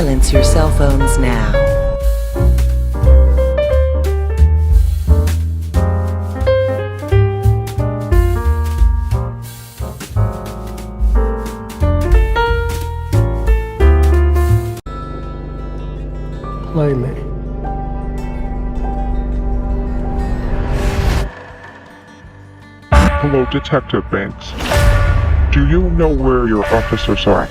Silence your cell phones now. Play me. Hello, Detective Banks. Do you know where your officers are?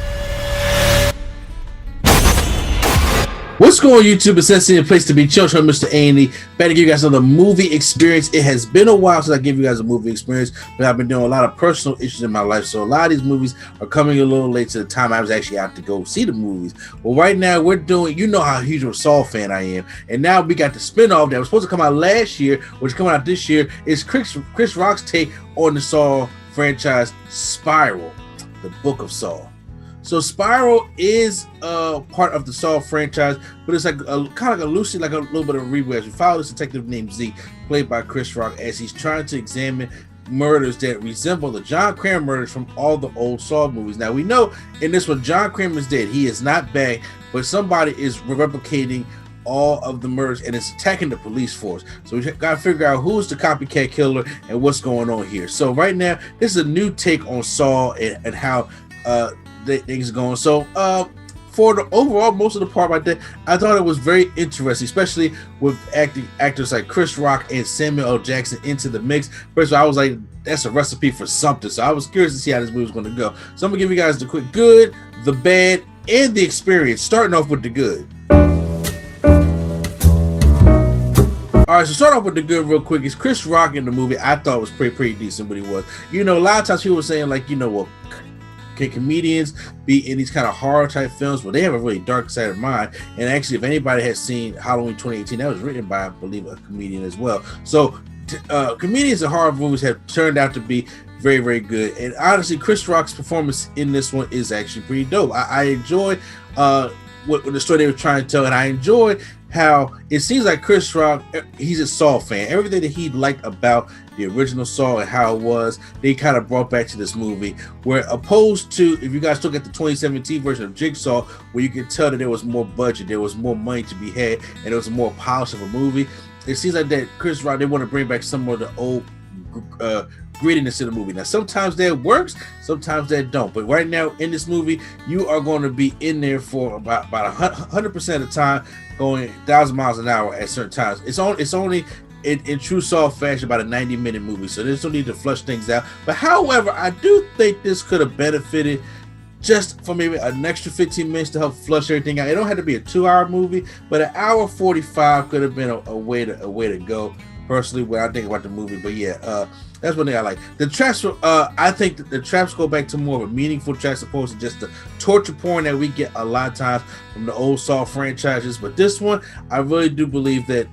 What's going on, YouTube? It's Sensei, a place to be. Chill, Mr. A&E. Back to give you guys another movie experience. It has been a while since I gave you guys a movie experience, but I've been doing a lot of personal issues in my life, so a lot of these movies are coming a little late to the time I was actually out to go see the movies. Well, right now we're doing, you know how huge of a Saw fan I am, and now we got the spinoff that was supposed to come out last year, which is coming out this year. Is Chris Rock's take on the Saw franchise, Spiral, the Book of Saw. So Spiral is part of the Saw franchise, but it's like kind of like a loosely, like a little bit of a rewatch. We follow this detective named Z, played by Chris Rock, as he's trying to examine murders that resemble the John Kramer murders from all the old Saw movies. Now we know in this one, John Kramer's dead. He is not back, but somebody is replicating all of the murders and it's attacking the police force. So we got to figure out who's the copycat killer and what's going on here. So right now, this is a new take on Saw and how things are going. So for the overall, most of the part about that, I thought it was very interesting, especially with actors like Chris Rock and Samuel L. Jackson into the mix. First of all, I was like, that's a recipe for something. So I was curious to see how this movie was going to go. So I'm gonna give you guys the quick good, the bad, and the experience, starting off with the good. All right, so start off with the good real quick. Is Chris Rock in the movie? I thought was pretty decent, what he was. You know, a lot of times people were saying, like, you know, well, can comedians be in these kind of horror type films? Well, they have a really dark side of mind. And actually, if anybody has seen Halloween 2018, that was written by, I believe, a comedian as well. So comedians and horror movies have turned out to be very, very good. And honestly, Chris Rock's performance in this one is actually pretty dope. I enjoy what the story they were trying to tell, and I enjoy how it seems like Chris Rock, he's a Saw fan. Everything that he liked about the original Saw and how it was, they kind of brought back to this movie. Where opposed to, if you guys look at the 2017 version of Jigsaw, where you could tell that there was more budget, there was more money to be had, and it was a more polished of a movie. It seems like that Chris Rock, they want to bring back some of the old grittiness in the movie. Now, sometimes that works, sometimes that don't. But right now in this movie, you are going to be in there for about 100% of the time, going 1,000 miles an hour at certain times. It's only in true Saw fashion about a 90-minute movie, so there's no need to flush things out. But however, I do think this could have benefited just for maybe an extra 15 minutes to help flush everything out. It don't have to be a 2-hour movie, but an hour 45 could have been a way to go. Personally, when I think about the movie, but yeah, that's one thing I like. The traps, I think that the traps go back to more of a meaningful traps opposed to just the torture porn that we get a lot of times from the old Saw franchises. But this one, I really do believe that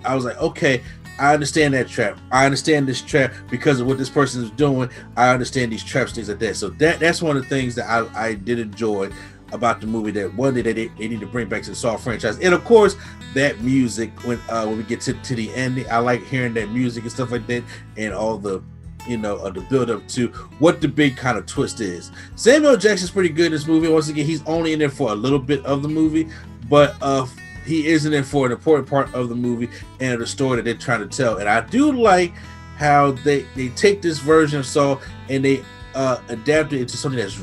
I was like, okay, I understand that trap. I understand this trap because of what this person is doing. I understand these traps, things like that. So that's one of the things that I did enjoy about the movie, that one day that they need to bring back to the Saw franchise. And of course, that music when we get to the ending, I like hearing that music and stuff like that, and all the, you know, the build up to what the big kind of twist is. Samuel Jackson's pretty good in this movie. Once again, he's only in there for a little bit of the movie, but he is in there for an important part of the movie and the story that they're trying to tell. And I do like how they take this version of Saw and they adapt it into something that's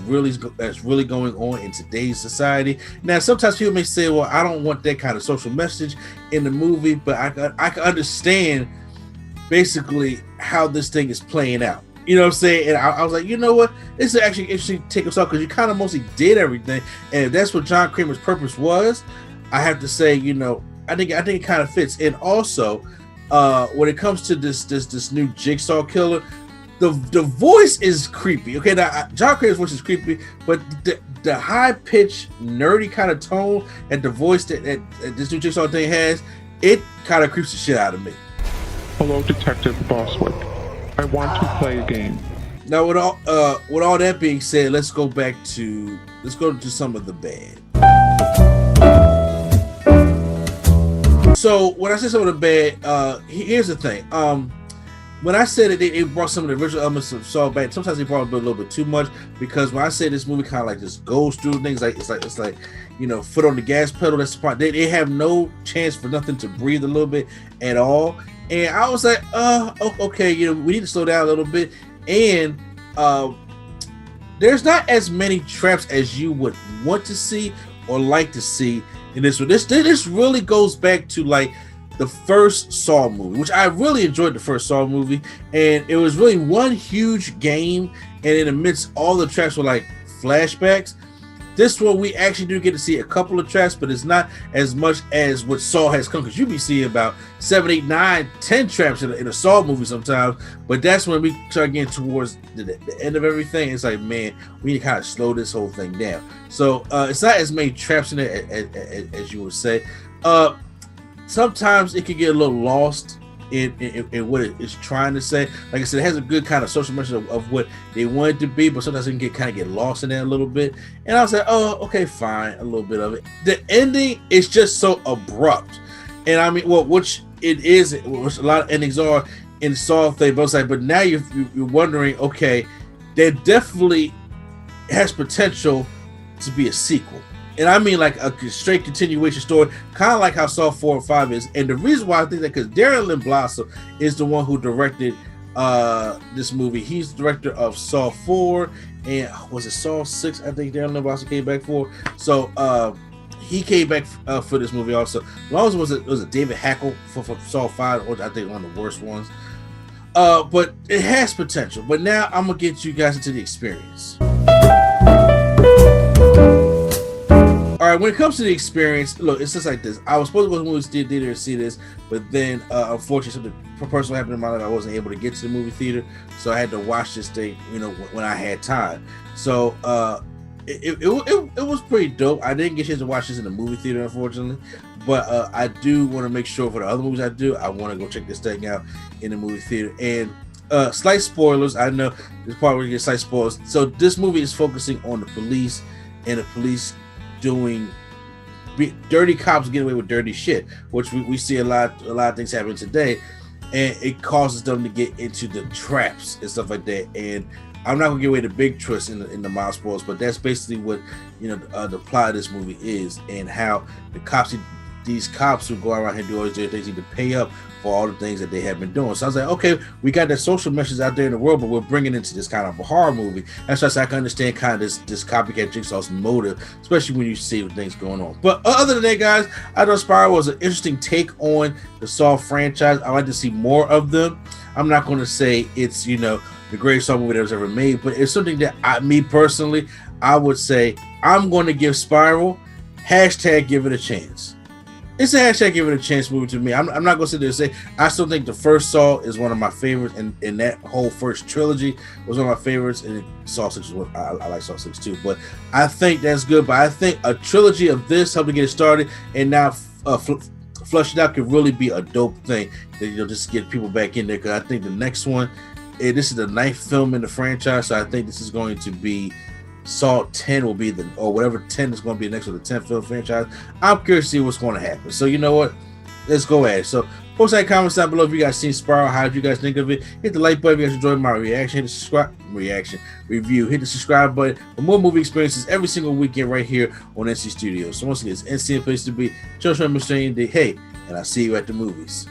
really going on in today's society. Now, sometimes people may say, well, I don't want that kind of social message in the movie, but I can understand basically how this thing is playing out. You know what I'm saying? And I was like, you know what? This is actually interesting to take us off, because you kind of mostly did everything. And if that's what John Kramer's purpose was, I have to say, you know, I think it kind of fits. And also, when it comes to this new Jigsaw killer, the voice is creepy. Okay, now John Kramer's voice is creepy, but the high pitched nerdy kind of tone and the voice that this new Jigsaw thing has, it kind of creeps the shit out of me. Hello, Detective Boswick. I want to play a game. Now, with all that being said, let's go to some of the bad. So when I say some of the bad, here's the thing. when I said that they brought some of the original elements of Saw back, sometimes they brought a little bit too much, because when I say this movie kind of like just goes through things, it's like foot on the gas pedal. That's the part they have no chance for nothing to breathe a little bit at all. And I was like, okay, we need to slow down a little bit. And there's not as many traps as you would want to see or like to see in this one. This really goes back to like the first Saw movie, which I really enjoyed the first Saw movie, and it was really one huge game, and in the midst all the traps were like flashbacks. This one we actually do get to see a couple of traps, but it's not as much as what Saw has come, because you be seeing about 7, 8, 9, 10 traps in a Saw movie sometimes, but that's when we start getting towards the end of everything. It's like, man, we need to kind of slow this whole thing down. So it's not as many traps in it as you would say. Sometimes it can get a little lost in what it is trying to say. Like I said, it has a good kind of social message of what they want it to be, but sometimes it can kind of get lost in there a little bit. And I was like, oh, okay, fine, a little bit of it. The ending is just so abrupt, and I mean, well, which it is, which a lot of endings are in Saw thing. But I was like, but now you're wondering, okay, there definitely has potential to be a sequel. And I mean like a straight continuation story, kind of like how Saw 4 and 5 is. And the reason why I think that, because Darren Lynn Blossom is the one who directed this movie. He's the director of Saw 4 and was it Saw 6? I think Darren Lynn Blossom came back for. So he came back for this movie also. As long as it was a David Hackle for Saw 5, or I think one of the worst ones. But it has potential. But now I'm gonna get you guys into the experience. All right, when it comes to the experience, look, it's just like this. I was supposed to go to the movie theater and see this, but then unfortunately something personal happened in my life. I wasn't able to get to the movie theater, so I had to watch this thing, when I had time. So it was pretty dope. I didn't get a chance to watch this in the movie theater, unfortunately, but I do want to make sure for the other movies I want to go check this thing out in the movie theater. And slight spoilers. I know this part where you get slight spoilers. So this movie is focusing on the police and the police doing dirty cops getting away with dirty shit, which we see a lot of things happen today, and it causes them to get into the traps and stuff like that. And I'm not gonna give away the big twist in the mild spoilers, but that's basically what the plot of this movie is, and how these cops who go around here and do all these things need to pay up for all the things that they have been doing. So I was like, okay, we got that social message out there in the world, but we're bringing it into this kind of a horror movie. That's why I can understand kind of this copycat Jigsaw's motive, especially when you see the things going on. But other than that, guys, I thought Spiral was an interesting take on the Saw franchise. I like to see more of them. I'm not going to say it's the greatest Saw movie that was ever made, but it's something that me personally, I would say I'm going to give Spiral # give it a chance. It's a # give it a chance movie to me. I'm not going to sit there and say I still think the first Saw is one of my favorites, and that whole first trilogy was one of my favorites, and Saw 6 was I like Saw 6 too. But I think that's good. But I think a trilogy of this helped to get it started, and now flush it out could really be a dope thing that just get people back in there. Because I think the next one, this is the 9th film in the franchise, so I think this is going to be Saw 10 will be or whatever 10 is going to be next with the 10th film franchise. I'm curious to see what's going to happen. So you know what? Let's go at it. So post that comments down below if you guys seen Spiral. How did you guys think of it? Hit the like button if you guys enjoyed my reaction. Hit the subscribe review. Hit the subscribe button for more movie experiences every single weekend right here on NC Studios. So once again, it's NC a place to be. Just remember saying, hey, and I'll see you at the movies.